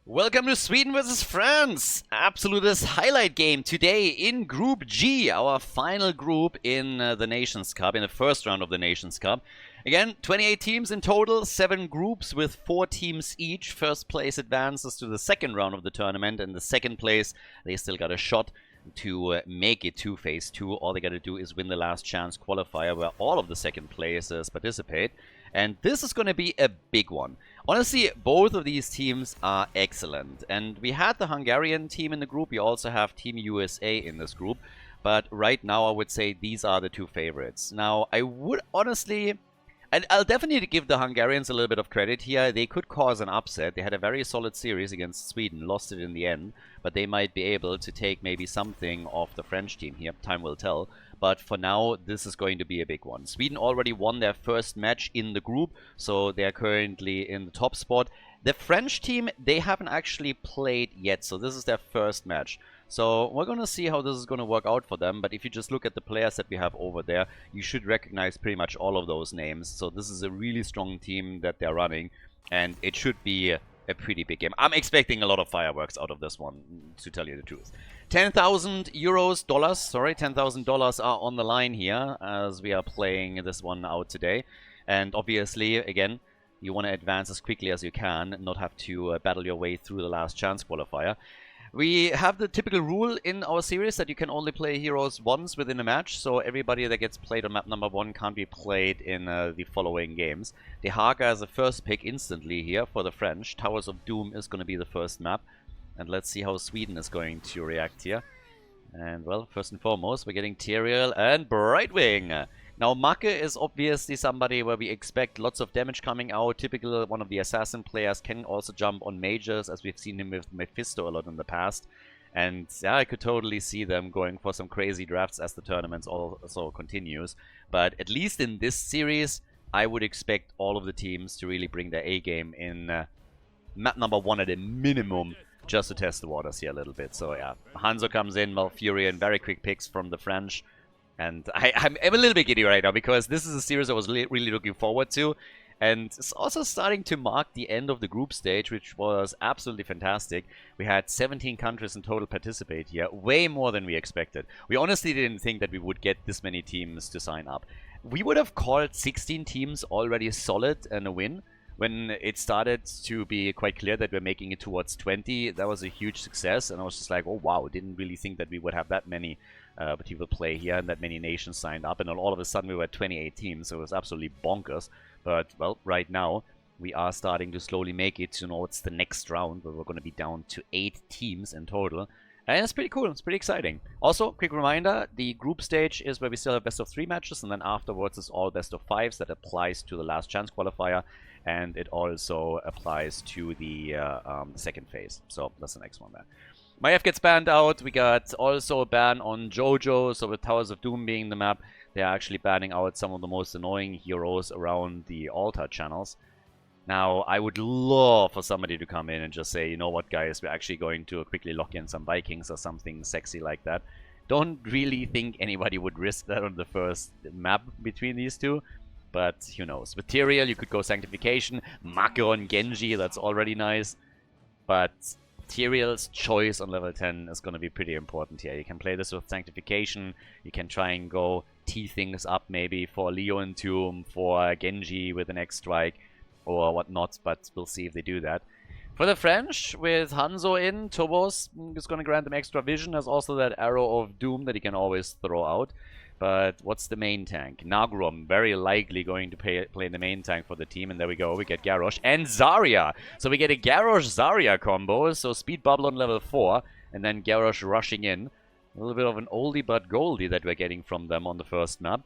Welcome to Sweden versus France! Absolutist highlight game today in Group G, our final group in the Nations Cup, in the first round of the Nations Cup. Again, 28 teams in total, 7 groups with 4 teams each. First place advances to the second round of the tournament, and the second place, they still got a shot to make it to Phase 2. All they got to do is win the last chance qualifier where all of the second places participate. And this is going to be a big one. Honestly, both of these teams are excellent. And we had the Hungarian team in the group. We also have Team USA in this group. But right now, I would say these are the two favorites. Now, I would honestly... I'll definitely give the Hungarians a little bit of credit here. They could cause an upset. They had a very solid series against Sweden, lost it in the end, but they might be able to take maybe something off the French team here. Time will tell. But for now, this is going to be a big one. Sweden already won their first match in the group, so they're currently in the top spot. The French team, they haven't actually played yet, so this is their first match. So we're going to see how this is going to work out for them. But if you just look at the players that we have over there, you should recognize pretty much all of those names. So this is a really strong team that they're running. And it should be a pretty big game. I'm expecting a lot of fireworks out of this one, to tell you the truth. 10,000 dollars, sorry, $10,000 are on the line here as we are playing this one out today. And obviously, again, you want to advance as quickly as you can, not have to battle your way through the last chance qualifier. We have the typical rule in our series that you can only play heroes once within a match, so everybody that gets played on map number 1 can't be played in the following games. De Haga is the first pick instantly here for the French. Towers of Doom is going to be the first map, and let's see how Sweden is going to react here. And well, first and foremost, we're getting Tyrael and Brightwing. Now, Make is obviously somebody where we expect lots of damage coming out. Typical one of the assassin players, can also jump on mages, as we've seen him with Mephisto a lot in the past. And yeah, I could totally see them going for some crazy drafts as the tournament also continues. But at least in this series, I would expect all of the teams to really bring their A game in map number 1 at a minimum, just to test the waters here a little bit. So yeah, Hanzo comes in, Malfurion, very quick picks from the French. And I'm a little bit giddy right now because this is a series I was really looking forward to. And it's also starting to mark the end of the group stage, which was absolutely fantastic. We had 17 countries in total participate here, way more than we expected. We honestly didn't think that we would get this many teams to sign up. We would have called 16 teams already solid and a win. When it started to be quite clear that we're making it towards 20, that was a huge success. And I was just like, oh wow, didn't really think that we would have that many people play here and that many nations signed up. And then all of a sudden we were at 28 teams, so it was absolutely bonkers. But, well, right now we are starting to slowly make it towards the next round, where we're going to be down to 8 teams in total. And it's pretty cool, it's pretty exciting. Also, quick reminder, the group stage is where we still have best of 3 matches, and then afterwards it's all best of 5s. That applies to the last chance qualifier, and it also applies to the second phase. So that's the next one there. Maiev gets banned out. We got also a ban on Jojo, so with Towers of Doom being the map, they are actually banning out some of the most annoying heroes around the altar channels. Now, I would love for somebody to come in and just say, you know what, guys, we're actually going to quickly lock in some Vikings or something sexy like that. Don't really think anybody would risk that on the first map between these two, but who knows. With Tyrael, you could go Sanctification, Makron, Genji, that's already nice, but Tyrael's choice on level 10 is going to be pretty important here. You can play this with Sanctification, you can try and go tee things up maybe for Leo and Tomb, for Genji with an X-Strike, or whatnot, but we'll see if they do that. For the French, with Hanzo in, Tobos is going to grant them extra vision. There's also that Arrow of Doom that he can always throw out. But what's the main tank? Nagrom, very likely going to play the main tank for the team. And there we go, we get Garrosh and Zarya. So we get a Garrosh-Zarya combo. So Speed Bubble on level 4, and then Garrosh rushing in. A little bit of an oldie but goldie that we're getting from them on the first map.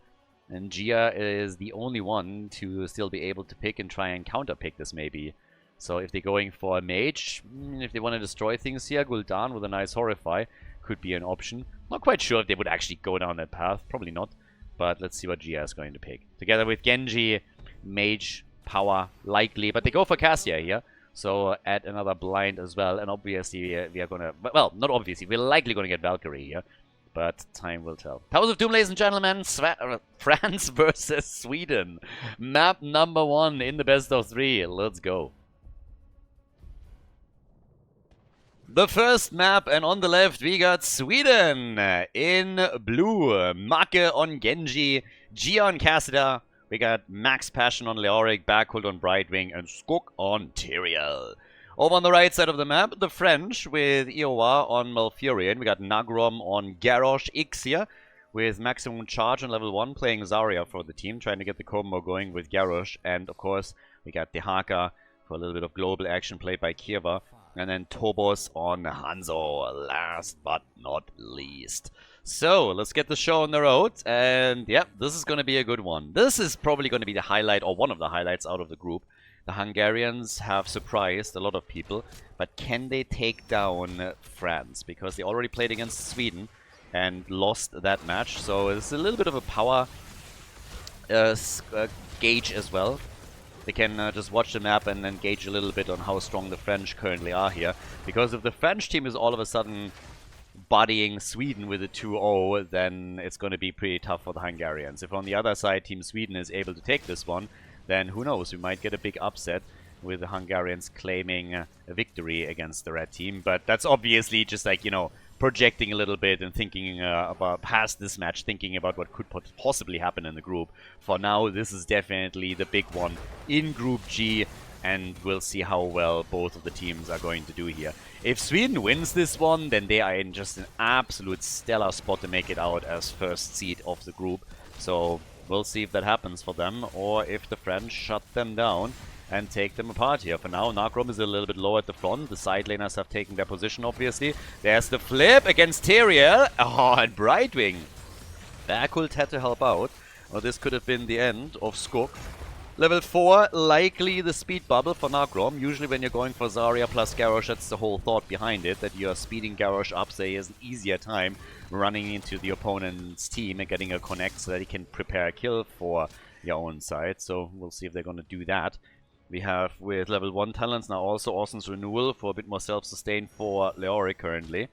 And Gia is the only one to still be able to pick and try and counter-pick this maybe. So if they're going for a mage, if they want to destroy things here, Gul'dan with a nice Horrify could be an option. Not quite sure if they would actually go down that path. Probably not. But let's see what Gia is going to pick. Together with Genji, mage, power, likely. But they go for Cassia here. So add another blind as well. And obviously we are going to... Well, not obviously. We're likely going to get Valkyrie here. But time will tell. Towers of Doom, ladies and gentlemen. France versus Sweden. Map number 1 in the best of 3. Let's go. the first map, and on the left we got Sweden in blue. Make on Genji, Gia on Cassida. We got Max Passion on Leoric, Khaldor on Brightwing, and Skok on Tyrael. Over on the right side of the map, the French with Iowa on Malfurion. We got Nagrom on Garrosh, Ixia with maximum charge on level 1, playing Zarya for the team, trying to get the combo going with Garrosh. And of course, we got Dehaka for a little bit of global action played by Kieva. And then Tobos on Hanzo, last but not least. So, let's get the show on the road. And yeah, this is going to be a good one. This is probably going to be the highlight, or one of the highlights out of the group. The Hungarians have surprised a lot of people. But can they take down France? Because they already played against Sweden and lost that match. So it's a little bit of a power gauge as well. They can just watch the map and then gauge a little bit on how strong the French currently are here. Because if the French team is all of a sudden bodying Sweden with a 2-0, then it's going to be pretty tough for the Hungarians. If on the other side Team Sweden is able to take this one, then who knows, we might get a big upset with the Hungarians claiming a victory against the red team. But that's obviously just like, you know, projecting a little bit and thinking about past this match, thinking about what could possibly happen in the group. For now, this is definitely the big one in Group G, and we'll see how well both of the teams are going to do here. If Sweden wins this one, then they are in just an absolute stellar spot to make it out as first seed of the group. So we'll see if that happens for them, or if the French shut them down and take them apart here. For now, Nagrom is a little bit low at the front. The side laners have taken their position, obviously. There's the flip against Tyrael. Oh, and Brightwing. Khaldor had to help out, or this could have been the end of Skok. Level 4, likely the speed bubble for Nagrom. Usually when you're going for Zarya plus Garrosh, that's the whole thought behind it, that you're speeding Garrosh up so he has an easier time running into the opponent's team and getting a connect so that he can prepare a kill for your own side. So we'll see if they're going to do that. We have, with level 1 talents, now also Austin's Renewal for a bit more self-sustain for Leoric currently.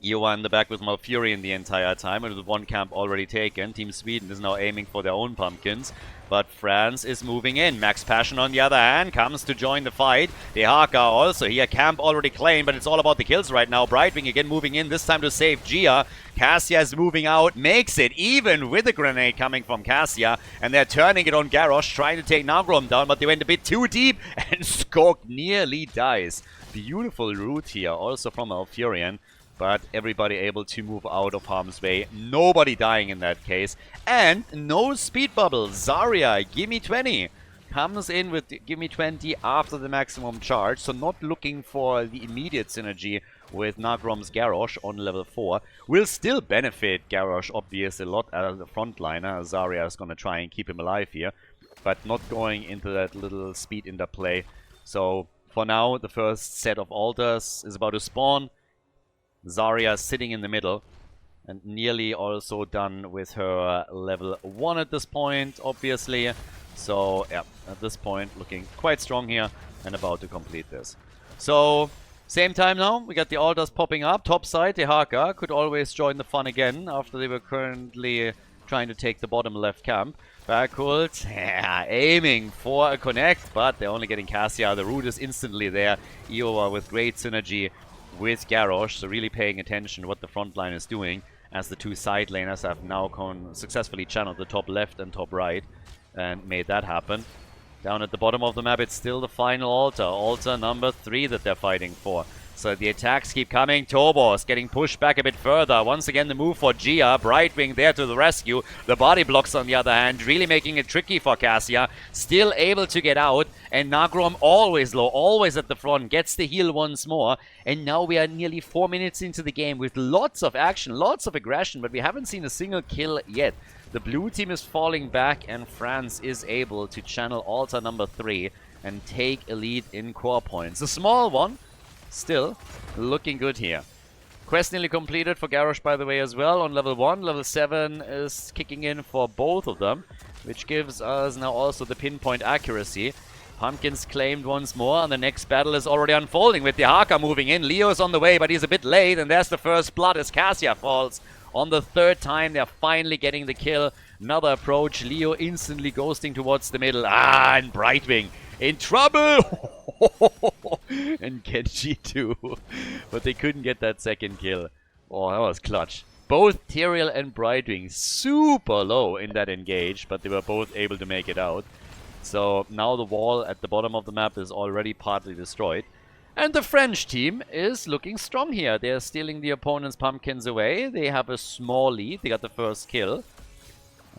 Iowa in the back with Malfurion the entire time, and with one camp already taken. Team Sweden is now aiming for their own pumpkins, but France is moving in. Max Passion, on the other hand, comes to join the fight. Dehaka also here, camp already claimed, but it's all about the kills right now. Brightwing again moving in, this time to save Gia. Cassia is moving out, makes it, even with a grenade coming from Cassia, and they're turning it on Garrosh, trying to take Nagrom down, but they went a bit too deep, and Skok nearly dies. Beautiful route here, also from Malfurion. But everybody able to move out of harm's way. Nobody dying in that case. And no speed bubble. Zarya, gimme 20. Comes in with gimme 20 after the maximum charge. So not looking for the immediate synergy with Nagrom's Garrosh on level 4. Will still benefit Garrosh obviously a lot as a frontliner. Zarya is going to try and keep him alive here. But not going into that little speed interplay. So for now, the first set of altars is about to spawn. Zarya sitting in the middle and nearly also done with her level 1 at this point, obviously. So, yeah, at this point, looking quite strong here and about to complete this. So, same time now, we got the altars popping up. Top side, Dehaka could always join the fun again after they were currently trying to take the bottom left camp. Khaldor, yeah, aiming for a connect, but they're only getting Cassia. The root is instantly there. Iowa with great synergy with Garrosh, so really paying attention to what the front line is doing, as the two side laners have now successfully channeled the top left and top right and made that happen. Down at the bottom of the map, it's still the final altar, altar number 3 that they're fighting for. So the attacks keep coming. Tobos getting pushed back a bit further. Once again, the move for Gia. Brightwing there to the rescue. The body blocks on the other hand, really making it tricky for Cassia. Still able to get out. And Nagrom always low, always at the front. Gets the heal once more. And now we are nearly 4 minutes into the game with lots of action, lots of aggression. But we haven't seen a single kill yet. The blue team is falling back and France is able to channel altar number 3 and take a lead in core points. A small one. Still looking good here. Quest nearly completed for Garrosh, by the way, as well on level 1. Level 7 is kicking in for both of them, which gives us now also the pinpoint accuracy. Pumpkins claimed once more, and the next battle is already unfolding with the Haka moving in. Leo's on the way, but he's a bit late, and there's the first blood as Cassia falls. On the 3rd time, they're finally getting the kill. Another approach. Leo instantly ghosting towards the middle. And Brightwing in trouble! And Genji too. But they couldn't get that second kill. Oh, that was clutch. Both Tyrael and Brightwing super low in that engage, but they were both able to make it out. So now the wall at the bottom of the map is already partly destroyed. And the French team is looking strong here. They're stealing the opponent's pumpkins away. They have a small lead. They got the first kill.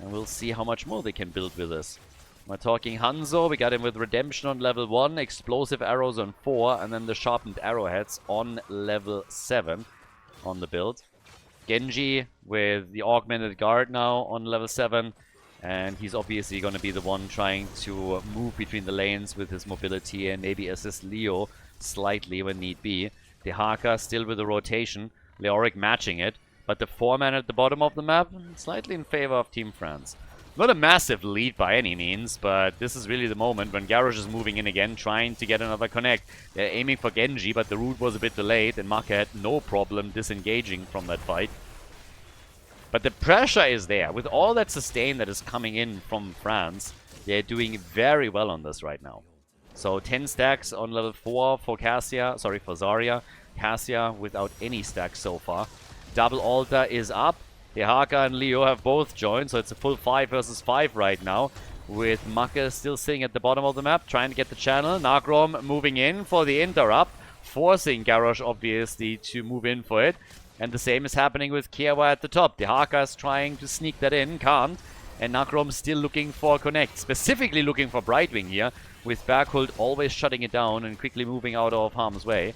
And we'll see how much more they can build with this. We're talking Hanzo. We got him with Redemption on level 1, Explosive Arrows on 4, and then the Sharpened Arrowheads on level 7 on the build. Genji with the Augmented Guard now on level 7. And he's obviously going to be the one trying to move between the lanes with his mobility and maybe assist Leo slightly when need be. Dehaka still with the rotation. Leoric matching it. But the 4-man at the bottom of the map, slightly in favor of Team France. Not a massive lead by any means, but this is really the moment when Garrosh is moving in again, trying to get another connect. They're aiming for Genji, but the route was a bit delayed, and Maka had no problem disengaging from that fight. But the pressure is there. With all that sustain that is coming in from France, they're doing very well on this right now. So 10 stacks on level 4 for Zarya. Cassia without any stacks so far. Double altar is up. Dehaka and Leo have both joined, so it's a full 5 versus 5 right now. With Maka still sitting at the bottom of the map, trying to get the channel. Nagrom moving in for the interrupt, forcing Garrosh obviously to move in for it. And the same is happening with Kiewa at the top. Dehaka is trying to sneak that in, can't. And Nagrom still looking for a connect, specifically looking for Brightwing here, with Berghold always shutting it down and quickly moving out of harm's way.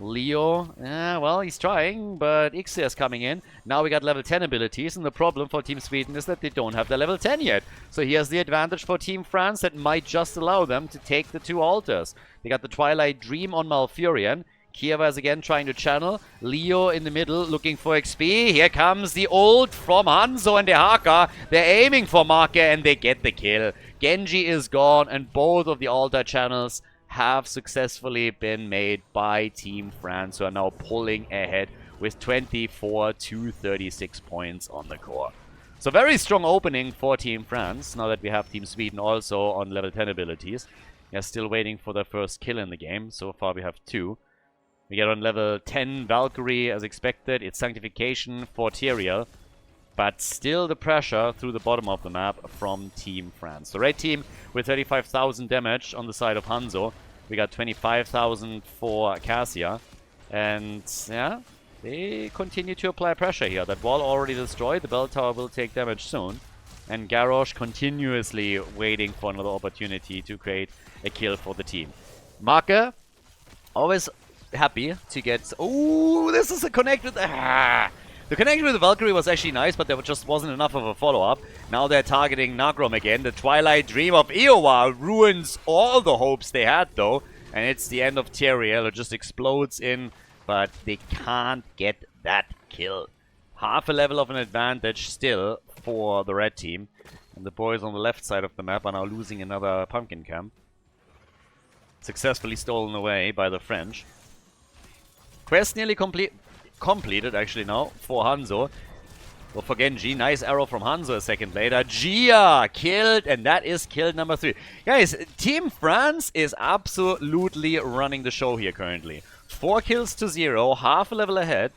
Leo, well, he's trying, but Ixia is coming in. Now we got level 10 abilities, and the problem for Team Sweden is that they don't have the level 10 yet. So here's the advantage for Team France that might just allow them to take the 2 altars. They got the Twilight Dream on Malfurion. Kiewa is again trying to channel. Leo in the middle looking for XP. Here comes the ult from Hanzo and Dehaka. They're aiming for Marke and they get the kill. Genji is gone and both of the altar channels have successfully been made by Team France, who are now pulling ahead with 24 to 36 points on the core. So very strong opening for Team France, now that we have Team Sweden also on level 10 abilities. They're still waiting for their first kill in the game. So far we have 2. We get on level 10 Valkyrie as expected. It's Sanctification for Tyrael. But still the pressure through the bottom of the map from Team France. The red team with 35,000 damage on the side of Hanzo. We got 25,000 for Cassia. And yeah, they continue to apply pressure here. That wall already destroyed. The bell tower will take damage soon. And Garrosh continuously waiting for another opportunity to create a kill for the team. Marke, always happy to get... Oh, this is a connect with... The connection with the Valkyrie was actually nice, but there just wasn't enough of a follow-up. Now they're targeting Nagrom again. The Twilight Dream of Iowa ruins all the hopes they had, though. And it's the end of Tyrael. It just explodes in, but they can't get that kill. Half a level of an advantage still for the red team. And the boys on the left side of the map are now losing another pumpkin camp. Successfully stolen away by the French. Quest nearly completed actually now for Hanzo. Well, for Genji, nice arrow from Hanzo a second later. Gia killed, and that is kill number 3. Guys, Team France is absolutely running the show here currently. 4 kills to 0, half a level ahead.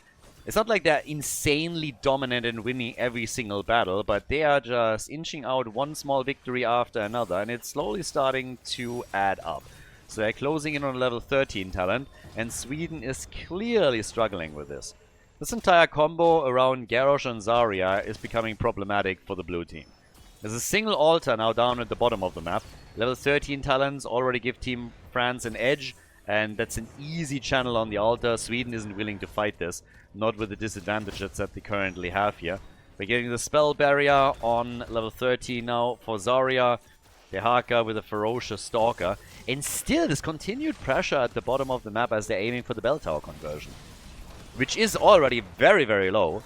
It's not like they're insanely dominant and winning every single battle, but they are just inching out one small victory after another, and it's slowly starting to add up. So they're closing in on level 13 talent, and Sweden is clearly struggling with this. This entire combo around Garrosh and Zarya is becoming problematic for the blue team. There's a single altar now down at the bottom of the map. Level 13 talents already give Team France an edge, and that's an easy channel on the altar. Sweden isn't willing to fight this, not with the disadvantages that they currently have here. We're getting the spell barrier on level 13 now for Zarya. Dehaka with a ferocious stalker. And still this continued pressure at the bottom of the map as they're aiming for the bell tower conversion, which is already very, very low.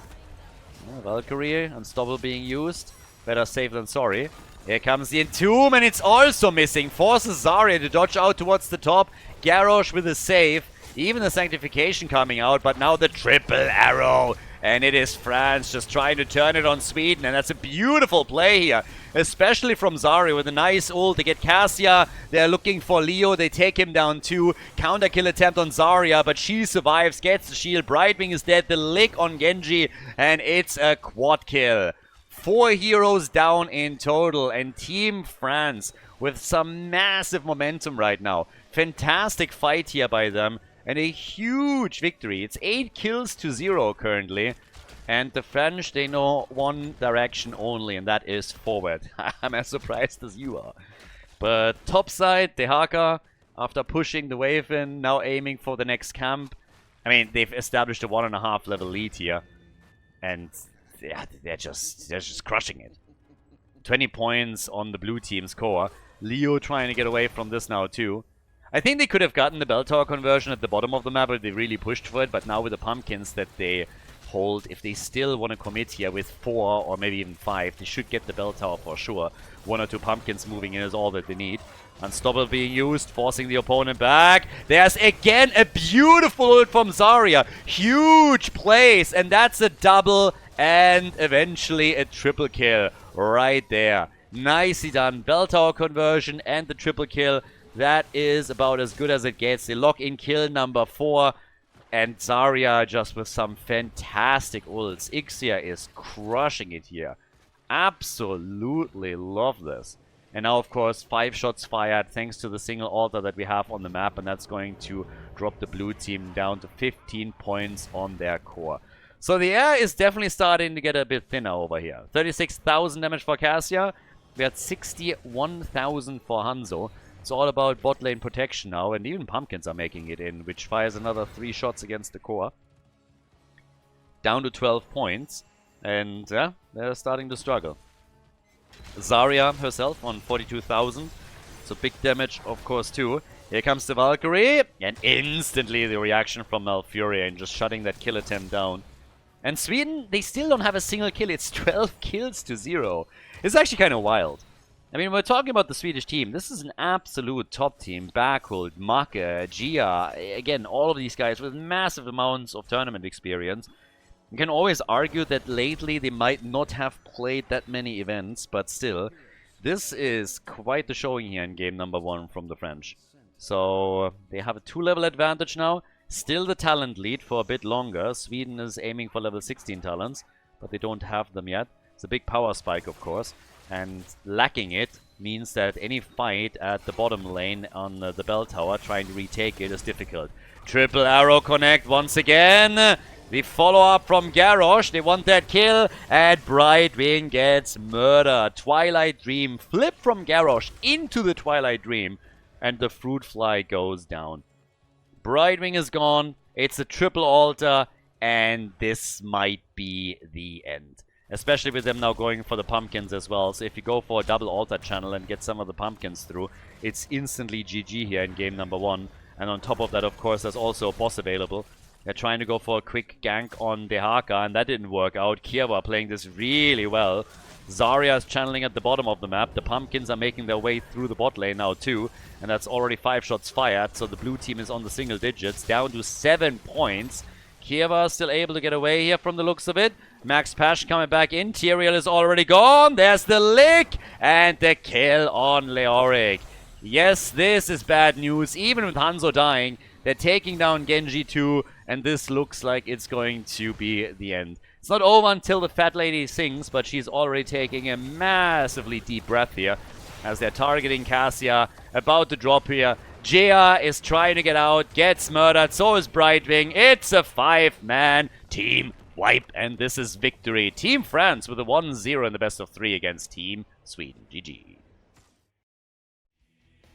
Valkyrie, Unstoppable being used. Better safe than sorry. Here comes the Entomb, and it's also missing. Forces Zarya to dodge out towards the top. Garrosh with a save. Even the Sanctification coming out, but now the triple arrow. And it is France just trying to turn it on Sweden. And that's a beautiful play here, especially from Zarya with a nice ult. They get Cassia. They're looking for Leo. They take him down too. Counter kill attempt on Zarya, but she survives, gets the shield. Brightwing is dead. The lick on Genji, and it's a quad kill. 4 heroes down in total, and Team France with some massive momentum right now. Fantastic fight here by them, and a huge victory. It's 8 kills to 0 currently, and the French, they know one direction only, and that is forward. I'm as surprised as you are. But top side, Dehaka, after pushing the wave in, now aiming for the next camp. I mean, they've established a 1.5 level lead here, and yeah, they're just crushing it. 20 points on the blue team's core. Leo trying to get away from this now too. I think they could have gotten the bell tower conversion at the bottom of the map if they really pushed for it, but now with the pumpkins that they hold, if they still want to commit here with 4 or maybe even 5, they should get the bell tower for sure. 1 or 2 pumpkins moving in is all that they need. Unstoppable being used, forcing the opponent back. There's again a beautiful ult from Zarya. Huge plays, and that's a double and eventually a triple kill right there. Nicely done. Bell tower conversion and the triple kill. That is about as good as it gets. They lock in kill number 4. And Zarya just with some fantastic ults. Ixia is crushing it here. Absolutely love this. And now, of course, 5 shots fired thanks to the single altar that we have on the map. And that's going to drop the blue team down to 15 points on their core. So the air is definitely starting to get a bit thinner over here. 36,000 damage for Cassia. We had 61,000 for Hanzo. It's all about bot lane protection now. And even pumpkins are making it in, which fires another 3 shots against the core. Down to 12 points. And yeah, they're starting to struggle. Zarya herself on 42,000. So big damage, of course, too. Here comes the Valkyrie. And instantly the reaction from Malfurion and just shutting that kill attempt down. And Sweden, they still don't have a single kill. It's 12 kills to 0. It's actually kind of wild. I mean, we're talking about the Swedish team. This is an absolute top team. Backhold, Make, Gia. Again, all of these guys with massive amounts of tournament experience. You can always argue that lately they might not have played that many events, but still, this is quite the showing here in game number 1 from the French. So they have a 2-level advantage now. Still the talent lead for a bit longer. Sweden is aiming for level 16 talents, but they don't have them yet. It's a big power spike, of course, and lacking it means that any fight at the bottom lane on the bell tower trying to retake it is difficult. Triple arrow connect once again. The follow-up from Garrosh. They want that kill, and Brightwing gets murdered. Twilight Dream flip from Garrosh into the Twilight Dream, and the Fruit Fly goes down. Brightwing is gone. It's a triple altar, and this might be the end. Especially with them now going for the pumpkins as well. So if you go for a double altar channel and get some of the pumpkins through, it's instantly GG here in game number 1. And on top of that, of course, there's also a boss available. They're trying to go for a quick gank on Dehaka, and that didn't work out. Kiewa playing this really well. Zarya is channeling at the bottom of the map. The pumpkins are making their way through the bot lane now too. And that's already 5 shots fired. So the blue team is on the single digits, down to 7 points. Kiewa still able to get away here from the looks of it. Max Pash coming back in. Tyrael is already gone. There's the lick and the kill on Leoric. Yes, this is bad news. Even with Hanzo dying, they're taking down Genji too. And this looks like it's going to be the end. It's not over until the fat lady sings, but she's already taking a massively deep breath here as they're targeting Cassia. About to drop here. Jia is trying to get out, gets murdered, so is Brightwing. It's a 5-man team wipe, and this is victory. Team France with a 1-0 in the best of 3 against Team Sweden. GG.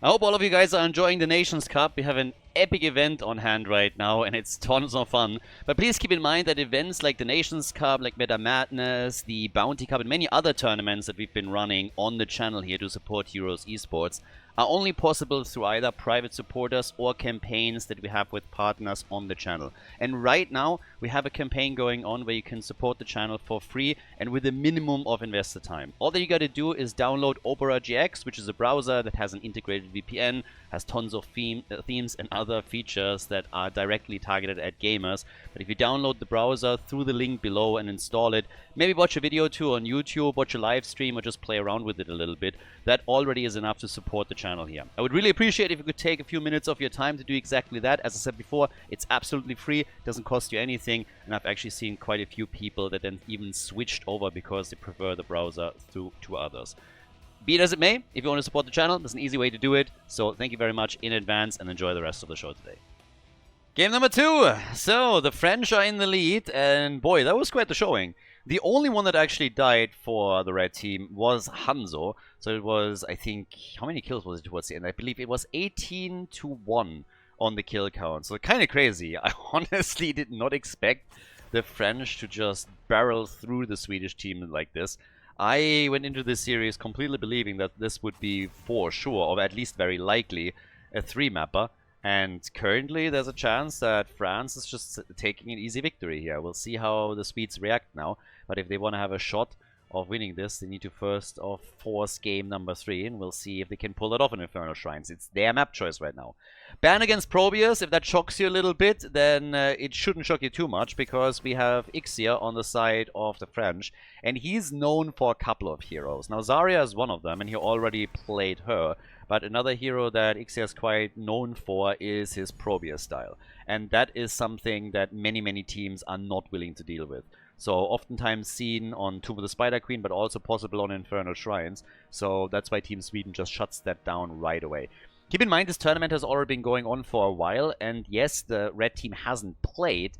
I hope all of you guys are enjoying the Nations Cup. We have an epic event on hand right now, and it's tons of fun. But please keep in mind that events like the Nations Cup, like Meta Madness, the Bounty Cup, and many other tournaments that we've been running on the channel here to support Heroes Esports are only possible through either private supporters or campaigns that we have with partners on the channel. And right now, we have a campaign going on where you can support the channel for free and with a minimum of investor time. All that you got to do is download Opera GX, which is a browser that has an integrated VPN, has tons of themes and other features that are directly targeted at gamers. But if you download the browser through the link below and install it, maybe watch a video or two on YouTube, watch a live stream, or just play around with it a little bit, that already is enough to support the channel here. I would really appreciate if you could take a few minutes of your time to do exactly that. As I said before, it's absolutely free, doesn't cost you anything, and I've actually seen quite a few people that then even switched over because they prefer the browser to others. Be it as it may, if you want to support the channel, there's an easy way to do it. So thank you very much in advance and enjoy the rest of the show today. Game number 2. So the French are in the lead, and boy, that was quite the showing. The only one that actually died for the red team was Hanzo. So it was, I think, how many kills was it towards the end? I believe it was 18-1 on the kill count. So kind of crazy. I honestly did not expect the French to just barrel through the Swedish team like this. I went into this series completely believing that this would be for sure, or at least very likely, a 3-mapper. And currently there's a chance that France is just taking an easy victory here. We'll see how the Swedes react now. But if they want to have a shot of winning this, they need to first force game number 3, and we'll see if they can pull it off in Infernal Shrines. It's their map choice right now. Ban against Probius, if that shocks you a little bit, then it shouldn't shock you too much, because we have Ixia on the side of the French, and he's known for a couple of heroes. Now Zarya is one of them, and he already played her, but another hero that Ixia is quite known for is his Probius style, and that is something that many teams are not willing to deal with. So oftentimes seen on Tomb of the Spider Queen, but also possible on Infernal Shrines. So that's why Team Sweden just shuts that down right away. Keep in mind, this tournament has already been going on for a while. And yes, the red team hasn't played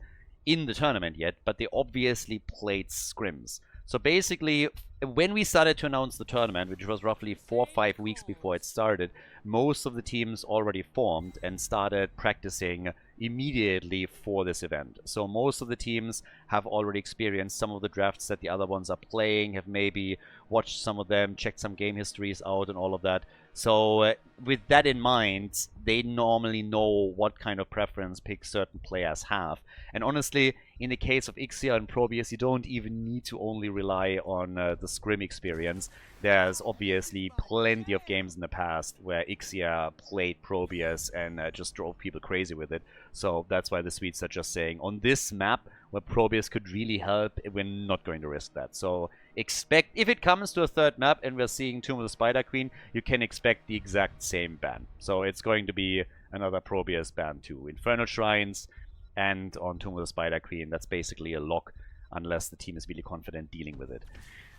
in the tournament yet, but they obviously played scrims. So basically, when we started to announce the tournament, which was roughly 4 or 5 weeks before it started, most of the teams already formed and started practicing immediately for this event. So most of the teams have already experienced some of the drafts that the other ones are playing, have maybe watched some of them, checked some game histories out and all of that. So with that in mind, they normally know what kind of preference picks certain players have. And honestly, in the case of Ixia and Probius, you don't even need to only rely on the scrim experience. There's obviously plenty of games in the past where Ixia played Probius and just drove people crazy with it. So that's why the Swedes are just saying, on this map where Probius could really help, we're not going to risk that. So expect, if it comes to a third map and we're seeing Tomb of the Spider Queen, you can expect the exact same ban. So it's going to be another Probius ban too. Infernal Shrines and on Tomb of the Spider Queen, that's basically a lock unless the team is really confident dealing with it.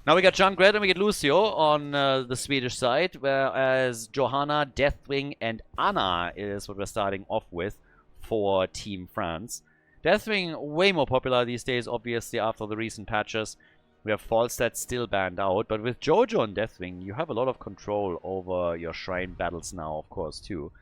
Now we got Junkrat and we get Lucio on the Swedish side, whereas Johanna, Deathwing, and Anna is what we're starting off with for Team France. Deathwing, way more popular these days, obviously, after the recent patches. We have Falstad still banned out, but with Jojo and Deathwing, you have a lot of control over your shrine battles now, of course, too.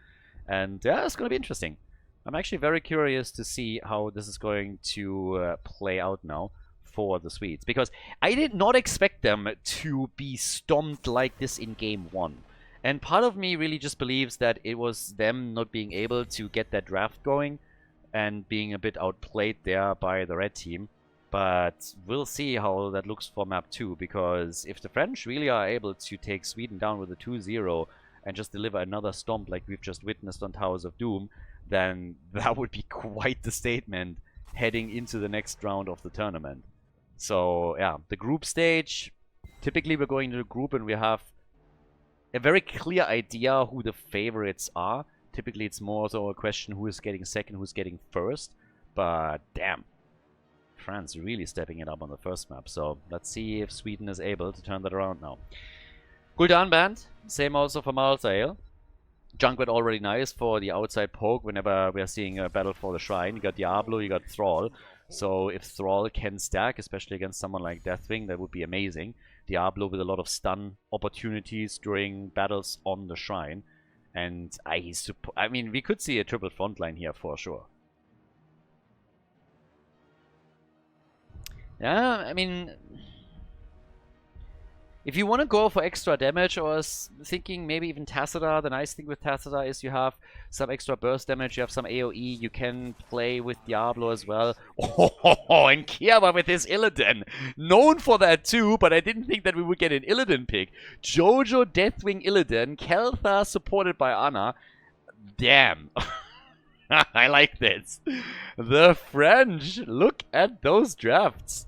And yeah, it's going to be interesting. I'm actually very curious to see how this is going to play out now for the Swedes, because I did not expect them to be stomped like this in game 1. And part of me really just believes that it was them not being able to get that draft going and being a bit outplayed there by the red team. But we'll see how that looks for map 2, because if the French really are able to take Sweden down with a 2-0 and just deliver another stomp like we've just witnessed on Towers of Doom, then that would be quite the statement heading into the next round of the tournament. So yeah, the group stage, typically we're going to the group and we have a very clear idea who the favorites are. Typically it's more so a question who is getting second, who's getting first. But damn, France really stepping it up on the first map. So let's see if Sweden is able to turn that around now. Gul'dan banned, same also for Maltail. Junkrat already nice for the outside poke whenever we are seeing a battle for the shrine. You got Diablo, you got Thrall. So if Thrall can stack, especially against someone like Deathwing, that would be amazing. Diablo with a lot of stun opportunities during battles on the shrine. And I mean, we could see a triple frontline here for sure. Yeah, I mean, If you want to go for extra damage, or thinking maybe even Tacita, the nice thing with Tacita is you have some extra burst damage, you have some AoE, you can play with Diablo as well. Oh, and Kierva with his Illidan. Known for that too, but I didn't think that we would get an Illidan pick. Jojo Deathwing Illidan, Kel'Thas supported by Ana. Damn. I like this. The French. Look at those drafts.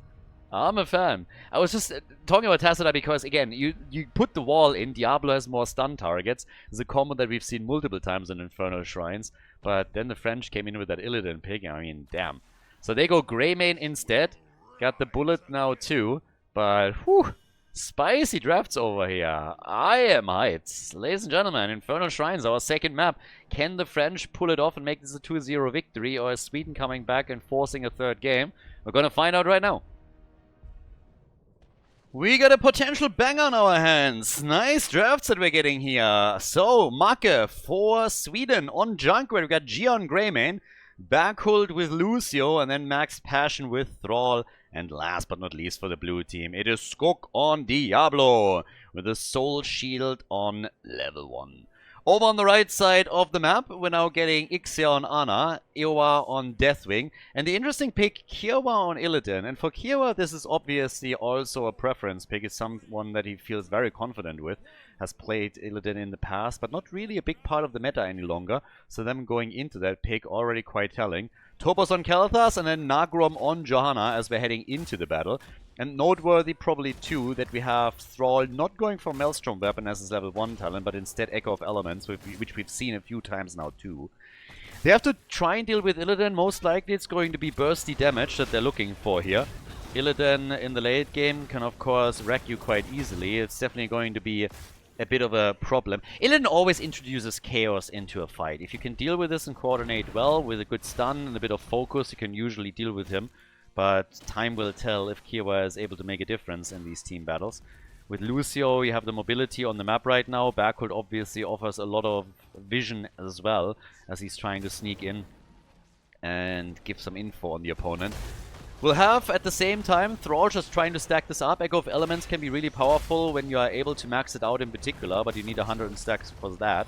I'm a fan. I was just talking about Tacita because, again, you put the wall in, Diablo has more stun targets. It's a combo that we've seen multiple times in Infernal Shrines. But then the French came in with that Illidan pick. I mean, damn. So they go Greymane instead. Got the bullet now too. But, whew, spicy drafts over here. I am hyped. Ladies and gentlemen, Infernal Shrines, our second map. Can the French pull it off and make this a 2-0 victory? Or is Sweden coming back and forcing a third game? We're going to find out right now. We got a potential bang on our hands. Nice drafts that we're getting here. So, Make for Sweden on Junk, where we got Gion Greymane, Backhold with Lucio, and then Max Passion with Thrall. And last but not least for the blue team, it is Skok on Diablo, with a Soul Shield on level 1. Over on the right side of the map, we're now getting Ixia on Ana, Eowa on Deathwing, and the interesting pick, Kierva on Illidan. And for Kierva, this is obviously also a preference pick. It's someone that he feels very confident with, has played Illidan in the past, but not really a big part of the meta any longer. So them going into that pick already quite telling. Topos on Kel'Thas, and then Nagrom on Johanna as we're heading into the battle. And noteworthy probably too that we have Thrall not going for Maelstrom Weapon as his level 1 talent, but instead Echo of Elements, which we've seen a few times now too. They have to try and deal with Illidan. Most likely it's going to be bursty damage that they're looking for here. Illidan in the late game can of course wreck you quite easily. It's definitely going to be a bit of a problem. Illidan always introduces chaos into a fight. If you can deal with this and coordinate well with a good stun and a bit of focus, you can usually deal with him. But time will tell if Kierva is able to make a difference in these team battles. With Lucio, you have the mobility on the map right now. Backhold obviously offers a lot of vision as well, as he's trying to sneak in and give some info on the opponent. We'll have, at the same time, Thrall just trying to stack this up. Echo of Elements can be really powerful when you are able to max it out in particular, but you need 100 stacks for that.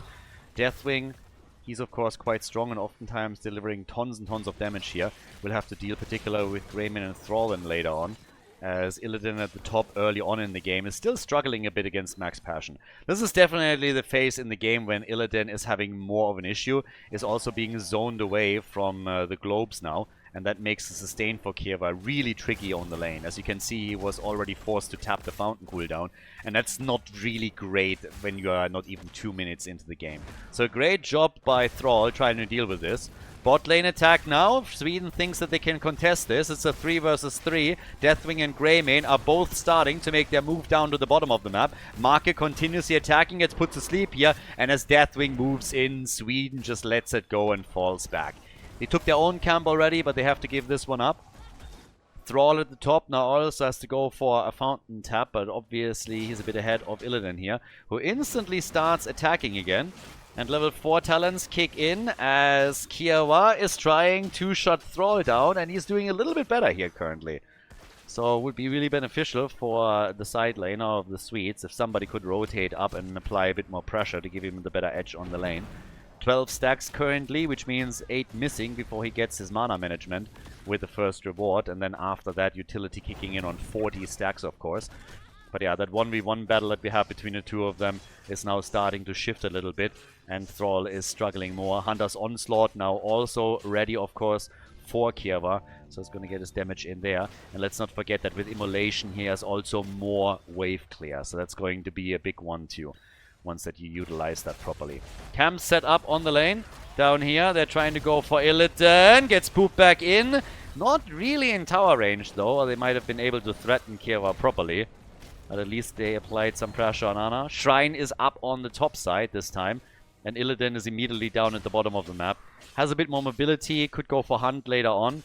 Deathwing, he's of course quite strong and oftentimes delivering tons and tons of damage here. We'll have to deal particularly with Greymane and Thrallin later on, as Illidan at the top early on in the game is still struggling a bit against Max Passion. This is definitely the phase in the game when Illidan is having more of an issue, is also being zoned away from the globes now. And that makes the sustain for Kierva really tricky on the lane. As you can see, he was already forced to tap the fountain cooldown. And that's not really great when you are not even 2 minutes into the game. So great job by Thrall trying to deal with this. Bot lane attack now. Sweden thinks that they can contest this. It's a 3 versus 3. Deathwing and Greymane are both starting to make their move down to the bottom of the map. Make continuously attacking, gets put to sleep here. And as Deathwing moves in, Sweden just lets it go and falls back. They took their own camp already, but they have to give this one up. Thrall at the top now also has to go for a fountain tap, but obviously he's a bit ahead of Illidan here, who instantly starts attacking again. And level 4 talents kick in as Kierva is trying to shut Thrall down, and he's doing a little bit better here currently. So it would be really beneficial for the side lane of the Swedes if somebody could rotate up and apply a bit more pressure to give him the better edge on the lane. 12 stacks currently, which means 8 missing before he gets his mana management with the first reward, and then after that utility kicking in on 40 stacks of course. But yeah, that 1v1 battle that we have between the two of them is now starting to shift a little bit, and Thrall is struggling more. Hunter's Onslaught now also ready of course for Kierva, so it's going to get his damage in there. And let's not forget that with Immolation he has also more wave clear, so that's going to be a big one too, once that you utilize that properly. Camp set up on the lane. Down here, they're trying to go for Illidan. Gets pooped back in. Not really in tower range, though, or they might have been able to threaten Kierva properly. But at least they applied some pressure on Ana. Shrine is up on the top side this time. And Illidan is immediately down at the bottom of the map. Has a bit more mobility. Could go for Hunt later on.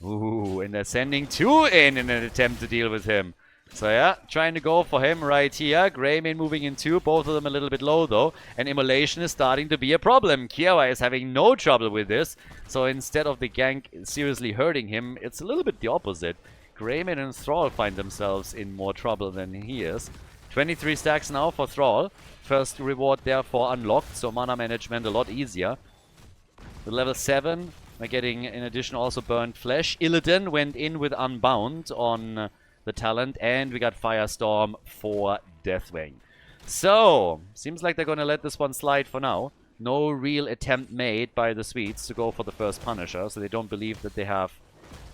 Ooh, and they're sending 2 in an attempt to deal with him. So yeah, trying to go for him right here. Greymane moving in 2, both of them a little bit low though. And Immolation is starting to be a problem. Kierva is having no trouble with this. So instead of the gank seriously hurting him, it's a little bit the opposite. Greymane and Thrall find themselves in more trouble than he is. 23 stacks now for Thrall. First reward therefore unlocked, so mana management a lot easier. With level 7, we're getting in addition also Burnt Flesh. Illidan went in with Unbound on the talent, and we got Firestorm for Deathwing. So, seems like they're gonna let this one slide for now. No real attempt made by the Swedes to go for the first Punisher, so they don't believe that they have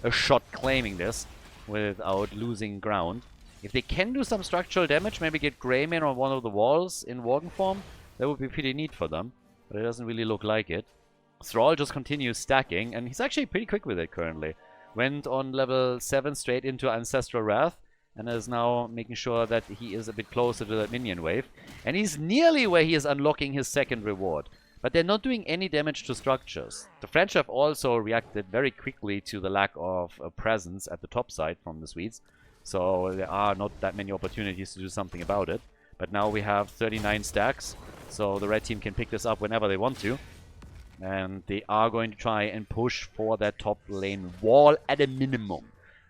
a shot claiming this without losing ground. If they can do some structural damage, maybe get Greymane on one of the walls in Worgen form, that would be pretty neat for them. But it doesn't really look like it. Thrall just continues stacking, and he's actually pretty quick with it currently. Went on level 7 straight into Ancestral Wrath, and is now making sure that he is a bit closer to that minion wave. And he's nearly where he is unlocking his second reward. But they're not doing any damage to structures. The French have also reacted very quickly to the lack of presence at the top side from the Swedes. So there are not that many opportunities to do something about it. But now we have 39 stacks, so the red team can pick this up whenever they want to. And they are going to try and push for that top lane wall at a minimum.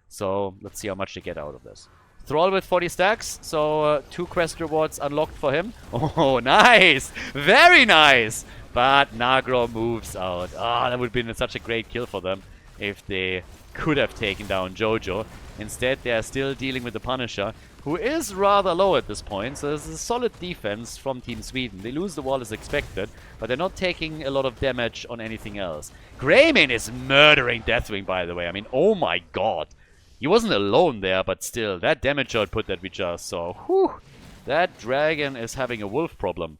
So let's see how much they get out of this. Thrall with 40 stacks, so 2 quest rewards unlocked for him. Oh, nice! Very nice! But Nagro moves out. Ah, that would have been such a great kill for them if they could have taken down Jojo. Instead, they are still dealing with the Punisher, who is rather low at this point. So this is a solid defense from Team Sweden. They lose the wall as expected, but they're not taking a lot of damage on anything else. Greymane is murdering Deathwing, by the way. I mean, oh my god. He wasn't alone there, but still, that damage output that we just saw. Whew, that dragon is having a wolf problem.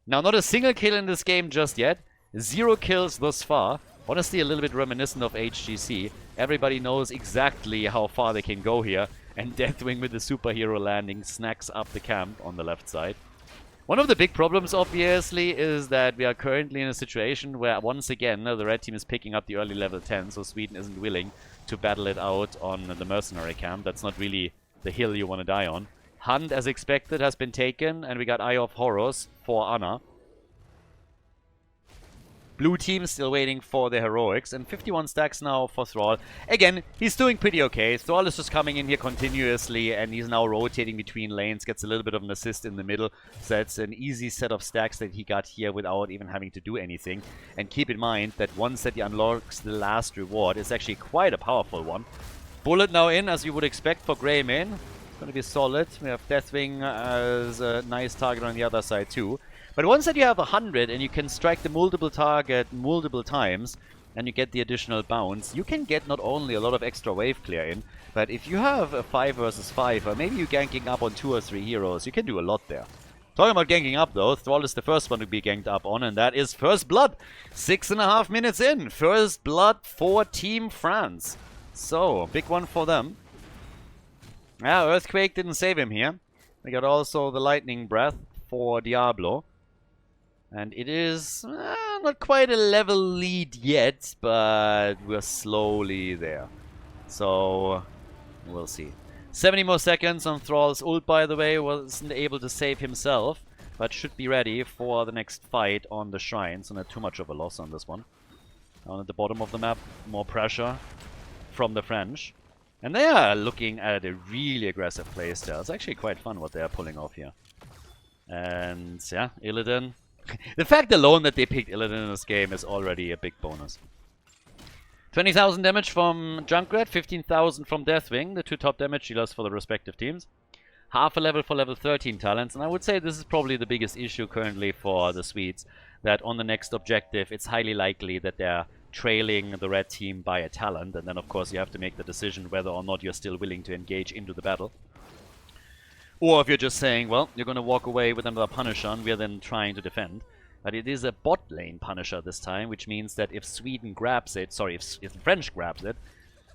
Now, not a single kill in this game just yet. 0 kills thus far. Honestly, a little bit reminiscent of HGC. Everybody knows exactly how far they can go here. And Deathwing with the superhero landing snacks up the camp on the left side. One of the big problems, obviously, is that we are currently in a situation where, once again, the red team is picking up the early level 10, so Sweden isn't willing to battle it out on the mercenary camp. That's not really the hill you want to die on. Hunt, as expected, has been taken, and we got Eye of Horus for Anna. Blue team still waiting for the heroics, and 51 stacks now for Thrall. Again, he's doing pretty okay. Thrall is just coming in here continuously, and he's now rotating between lanes, gets a little bit of an assist in the middle. So that's an easy set of stacks that he got here without even having to do anything. And keep in mind that once that he unlocks the last reward, it's actually quite a powerful one. Bullet now in, as you would expect for Greymane. Going to be solid. We have Deathwing as a nice target on the other side too. But once that you have 100 and you can strike the multiple target multiple times and you get the additional bounce, you can get not only a lot of extra wave clear in, but if you have a 5 versus 5 or maybe you're ganking up on 2 or 3 heroes, you can do a lot there. Talking about ganking up though, Thrall is the first one to be ganked up on, and that is First Blood. 6.5 minutes in. First Blood for Team France. So, big one for them. Yeah, Earthquake didn't save him here. We got also the Lightning Breath for Diablo. And it is not quite a level lead yet, but we're slowly there. So, we'll see. 70 more seconds on Thrall's ult, by the way. Wasn't able to save himself, but should be ready for the next fight on the shrine. So not too much of a loss on this one. Down at the bottom of the map, more pressure from the French. And they are looking at a really aggressive playstyle. It's actually quite fun what they are pulling off here. And yeah, Illidan. The fact alone that they picked Illidan in this game is already a big bonus. 20,000 damage from Junkrat, 15,000 from Deathwing, the 2 top damage dealers for the respective teams. Half a level for level 13 talents, and I would say this is probably the biggest issue currently for the Swedes, that on the next objective it's highly likely that they're trailing the red team by a talent, and then of course you have to make the decision whether or not you're still willing to engage into the battle. Or if you're just saying, well, you're going to walk away with another Punisher and we're then trying to defend. But it is a bot lane Punisher this time, which means that if Sweden grabs it, sorry, if the French grabs it,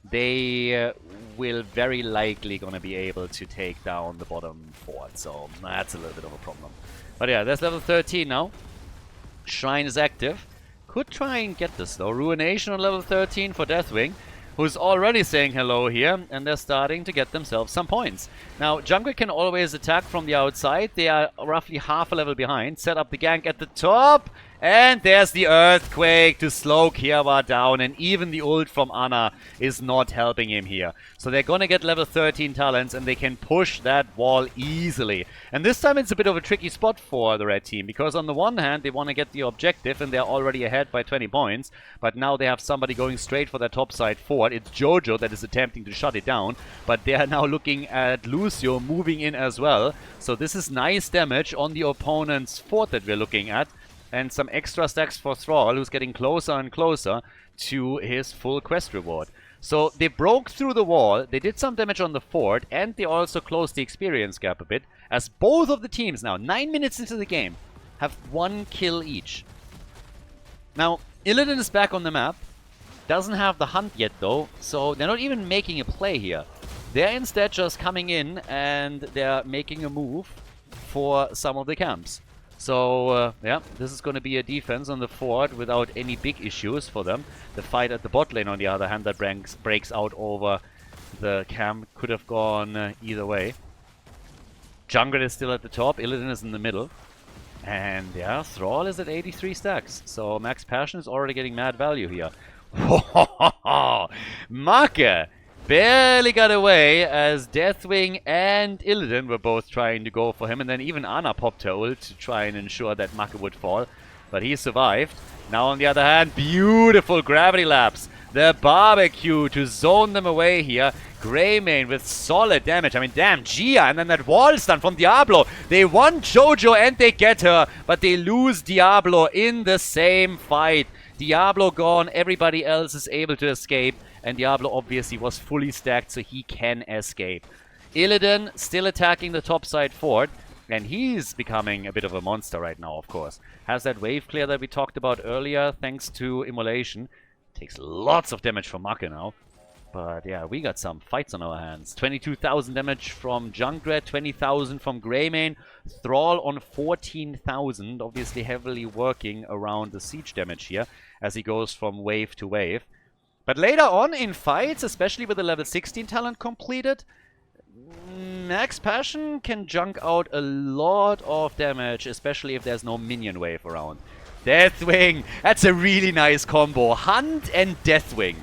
they will very likely going to be able to take down the bottom fort. So that's a little bit of a problem. But yeah, that's level 13 now. Shrine is active. Could try and get this though. Ruination on level 13 for Deathwing, who's already saying hello here, and they're starting to get themselves some points. Now, Junkrat can always attack from the outside. They are roughly half a level behind. Set up the gank at the top, And there's the Earthquake to slow Kiowa down, and even the ult from Ana is not helping him here. So they're gonna get level 13 talents, and they can push that wall easily. And this time it's a bit of a tricky spot for the red team, because on the one hand they want to get the objective, and they're already ahead by 20 points. But now they have somebody going straight for their topside fort. It's Jojo that is attempting to shut it down, but they are now looking at Lucio moving in as well. So this is nice damage on the opponent's fort that we're looking at. And some extra stacks for Thrall, who's getting closer and closer to his full quest reward. So they broke through the wall, they did some damage on the fort, and they also closed the experience gap a bit, as both of the teams now, 9 minutes into the game, have 1 kill each. Now, Illidan is back on the map, doesn't have the hunt yet though, so they're not even making a play here. They're instead just coming in and they're making a move for some of the camps. So, yeah, this is going to be a defense on the fort without any big issues for them. The fight at the bot lane, on the other hand, that breaks out over the camp could have gone either way. Jungler is still at the top, Illidan is in the middle. And, yeah, Thrall is at 83 stacks. So, Max Passion is already getting mad value here. Marke barely got away as Deathwing and Illidan were both trying to go for him, and then even Ana popped her ult to try and ensure that Marke would fall, but he survived. Now on the other hand, beautiful gravity lapse, the barbecue to zone them away here. Greymane with solid damage. I mean, damn, Gia, and then that wall stun from Diablo. They want Jojo and they get her, but they lose Diablo in the same fight. Diablo gone, everybody else is able to escape. And Diablo obviously was fully stacked, so he can escape. Illidan still attacking the topside fort, and he's becoming a bit of a monster right now, of course. Has that wave clear that we talked about earlier, thanks to Immolation. Takes lots of damage from Marke now. But yeah, we got some fights on our hands. 22,000 damage from Junkrat, 20,000 from Greymane. Thrall on 14,000, obviously heavily working around the siege damage here, as he goes from wave to wave. But later on in fights, especially with the level 16 talent completed, Max Passion can junk out a lot of damage, especially if there's no minion wave around. Deathwing! That's a really nice combo. Hunt and Deathwing.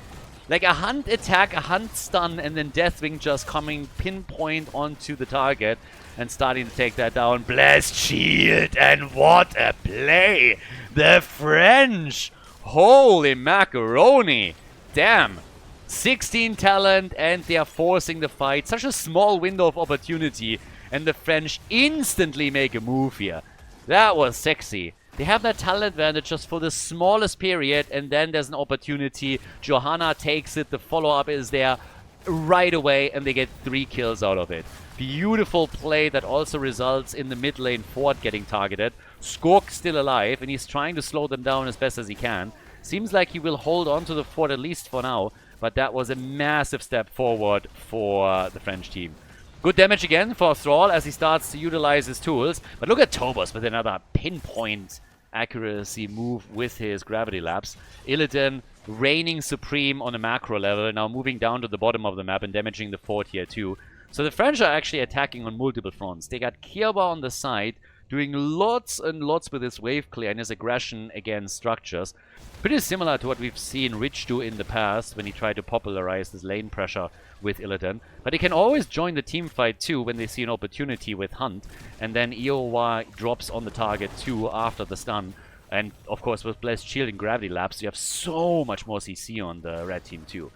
Like a Hunt attack, a Hunt stun, and then Deathwing just coming pinpoint onto the target and starting to take that down. Blessed Shield, and what a play! The French! Holy macaroni! Damn, 16 talent and they are forcing the fight. Such a small window of opportunity and the French instantly make a move here. That was sexy. They have that talent advantage just for the smallest period, and then there's an opportunity. Johanna takes it, the follow-up is there right away, and they get 3 kills out of it. Beautiful play that also results in the mid lane fort getting targeted. Skork still alive, and he's trying to slow them down as best as he can. Seems like he will hold on to the fort at least for now, but that was a massive step forward for the French team. Good damage again for Thrall as he starts to utilize his tools, but look at Tobos with another pinpoint accuracy move with his gravity lapse. Illidan reigning supreme on a macro level, now moving down to the bottom of the map and damaging the fort here too. So the French are actually attacking on multiple fronts. They got Kiowa on the side, doing lots and lots with his wave clear and his aggression against structures. Pretty similar to what we've seen Rich do in the past when he tried to popularize his lane pressure with Illidan. But he can always join the team fight too when they see an opportunity with Hunt. And then EOY drops on the target too after the stun. And of course with Blessed Shield and Gravity Lapse, you have so much more CC on the red team too.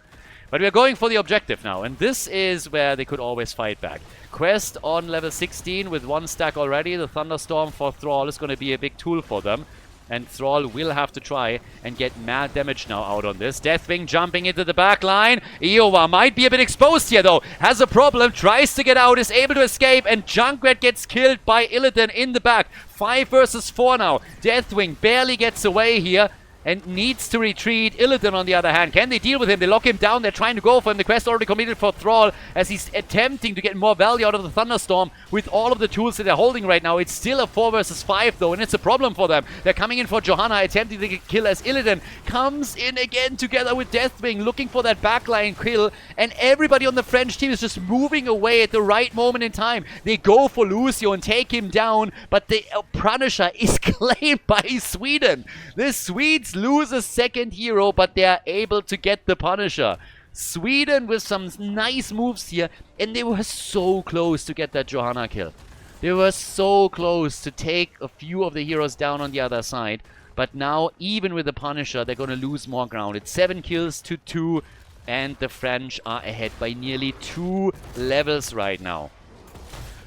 But we're going for the objective now, and this is where they could always fight back. Quest on level 16 with 1 stack already. The Thunderstorm for Thrall is going to be a big tool for them. And Thrall will have to try and get mad damage now out on this. Deathwing jumping into the back line. Iowa might be a bit exposed here though. Has a problem, tries to get out, is able to escape, and Junkrat gets killed by Illidan in the back. 5 versus 4 now. Deathwing barely gets away here. and needs to retreat. Illidan, on the other hand, can they deal with him? They lock him down. They're trying to go for him. The quest already completed for Thrall as he's attempting to get more value out of the Thunderstorm with all of the tools that they're holding right now. It's still a 4 versus 5 though, and it's a problem for them. They're coming in for Johanna, attempting to get kill as Illidan comes in again together with Deathwing, looking for that backline kill, and everybody on the French team is just moving away at the right moment in time. They go for Lucio and take him down, but the Punisher is claimed by Sweden. The Swedes lose a second hero, but they are able to get the Punisher. Sweden with some nice moves here, and they were so close to get that Johanna kill. They were so close to take a few of the heroes down on the other side, but now even with the Punisher they're going to lose more ground. It's 7 kills to 2, and the French are ahead by nearly 2 levels right now.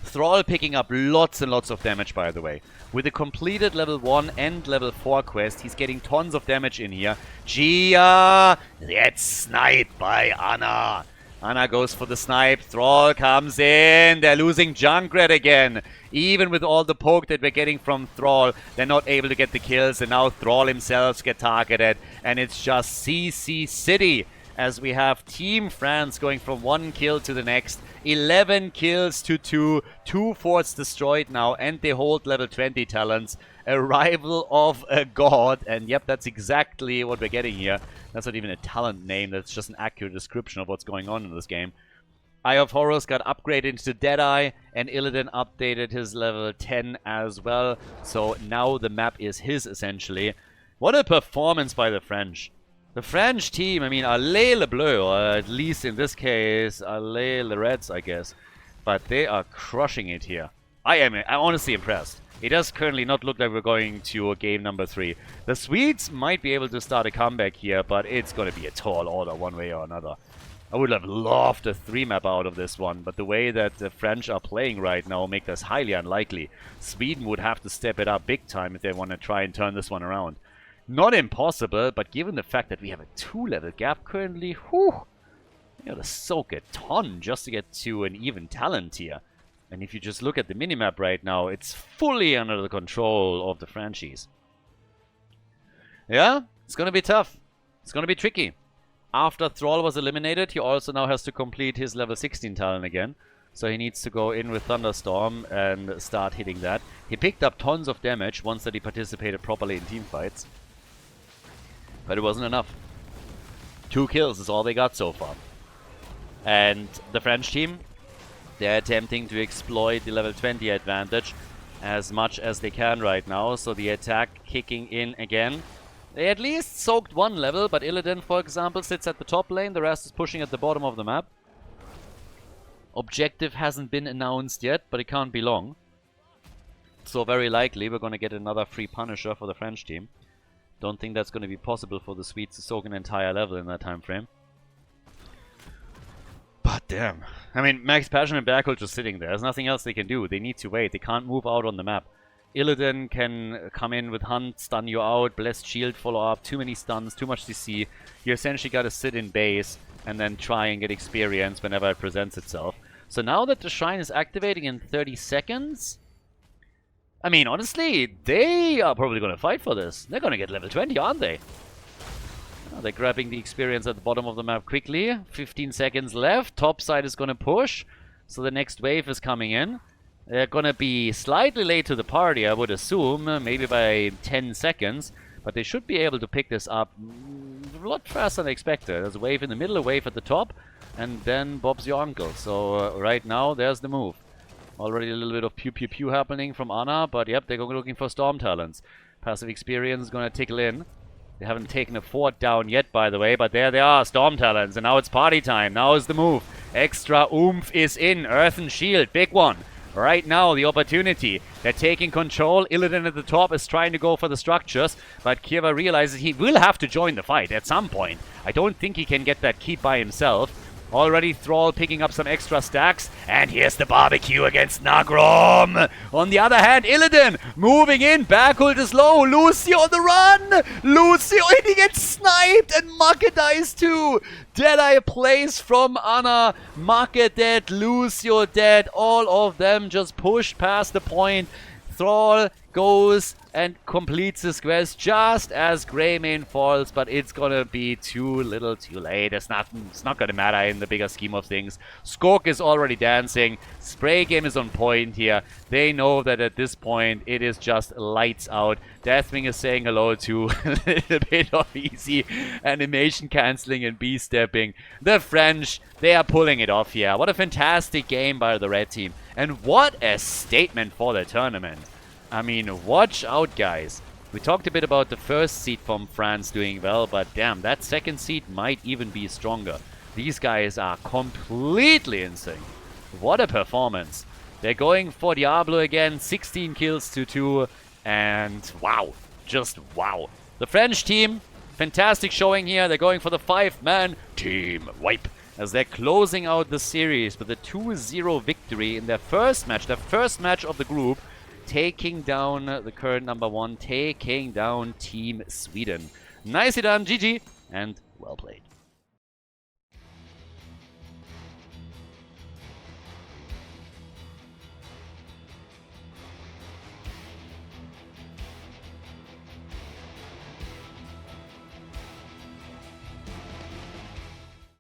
Thrall picking up lots and lots of damage, by the way. With a completed level 1 and level 4 quest, he's getting tons of damage in here. Gia gets sniped by Anna. Anna goes for the snipe. Thrall comes in. They're losing Junkrat again. Even with all the poke that we're getting from Thrall, they're not able to get the kills. And now Thrall himself get targeted. And it's just CC City, as we have Team France going from 1 kill to the next. 11 kills to 2. 2 forts destroyed now, and they hold level 20 talents. A rival of a god. And yep, that's exactly what we're getting here. That's not even a talent name. That's just an accurate description of what's going on in this game. Eye of Horus got upgraded into Deadeye, and Illidan updated his level 10 as well. So now the map is his, essentially. What a performance by the French. The French team, I mean, Allez le Bleu, or at least in this case, Allez le Reds, I guess. But they are crushing it here. I'm honestly impressed. It does currently not look like we're going to game number 3. The Swedes might be able to start a comeback here, but it's going to be a tall order one way or another. I would have loved a 3-map out of this one, but the way that the French are playing right now make this highly unlikely. Sweden would have to step it up big time if they want to try and turn this one around. Not impossible, but given the fact that we have a 2-level gap currently, whew, you gotta soak a ton just to get to an even talent here. And if you just look at the minimap right now, it's fully under the control of the Frenchies. Yeah, it's gonna be tough. It's gonna be tricky. After Thrall was eliminated, he also now has to complete his level 16 talent again. So he needs to go in with Thunderstorm and start hitting that. He picked up tons of damage once that he participated properly in team fights. But it wasn't enough. 2 kills is all they got so far. And the French team, they're attempting to exploit the level 20 advantage as much as they can right now. So the attack kicking in again. They at least soaked 1 level, but Illidan, for example, sits at the top lane. The rest is pushing at the bottom of the map. Objective hasn't been announced yet, but it can't be long. So very likely we're going to get another free Punisher for the French team. Don't think that's going to be possible for the Swedes to soak an entire level in that time frame. But damn. I mean, Max Passion and Berkhold just sitting there. There's nothing else they can do. They need to wait. They can't move out on the map. Illidan can come in with Hunt, stun you out, Blessed Shield, follow up. Too many stuns, too much CC. You essentially got to sit in base and then try and get experience whenever it presents itself. So now that the Shrine is activating in 30 seconds... I mean, honestly, they are probably going to fight for this. They're going to get level 20, aren't they? Oh, they're grabbing the experience at the bottom of the map quickly. 15 seconds left. Top side is going to push. So the next wave is coming in. They're going to be slightly late to the party, I would assume. Maybe by 10 seconds. But they should be able to pick this up a lot faster than expected. There's a wave in the middle, a wave at the top. And then Bob's your uncle. So right now, there's the move. Already a little bit of pew-pew-pew happening from Anna, but yep, they're looking for Storm Talents. Passive experience is going to tickle in. They haven't taken a fort down yet, by the way, but there they are, Storm Talents, and now it's party time. Now is the move. Extra oomph is in. Earthen Shield, big one. Right now, the opportunity. They're taking control. Illidan at the top is trying to go for the structures, but Kiva realizes he will have to join the fight at some point. I don't think he can get that keep by himself. Already Thrall picking up some extra stacks. And here's the barbecue against Nagrom. On the other hand, Illidan moving in. Berkhold is low. Lucio on the run. Lucio, and he gets sniped. And Make dies too. Deadeye plays from Anna. Make dead. Lucio dead. All of them just pushed past the point. Thrall goes and completes the squares just as Greymane falls, but it's gonna be too little too late. It's not gonna matter in the bigger scheme of things. Skork is already dancing. Spray game is on point here. They know that at this point it is just lights out. Deathwing is saying hello to a little bit of easy animation cancelling and B-stepping. The French, they are pulling it off here. What a fantastic game by the red team. And what a statement for the tournament. I mean, watch out, guys. We talked a bit about the first seed from France doing well, but damn, that second seed might even be stronger. These guys are completely insane. What a performance. They're going for Diablo again, 16 kills to 2, and wow, just wow. The French team, fantastic showing here. They're going for the 5-man team wipe, as they're closing out the series with a 2-0 victory in their first match of the group, taking down the current #1, taking down Team Sweden. Nicely done, GG, and well played.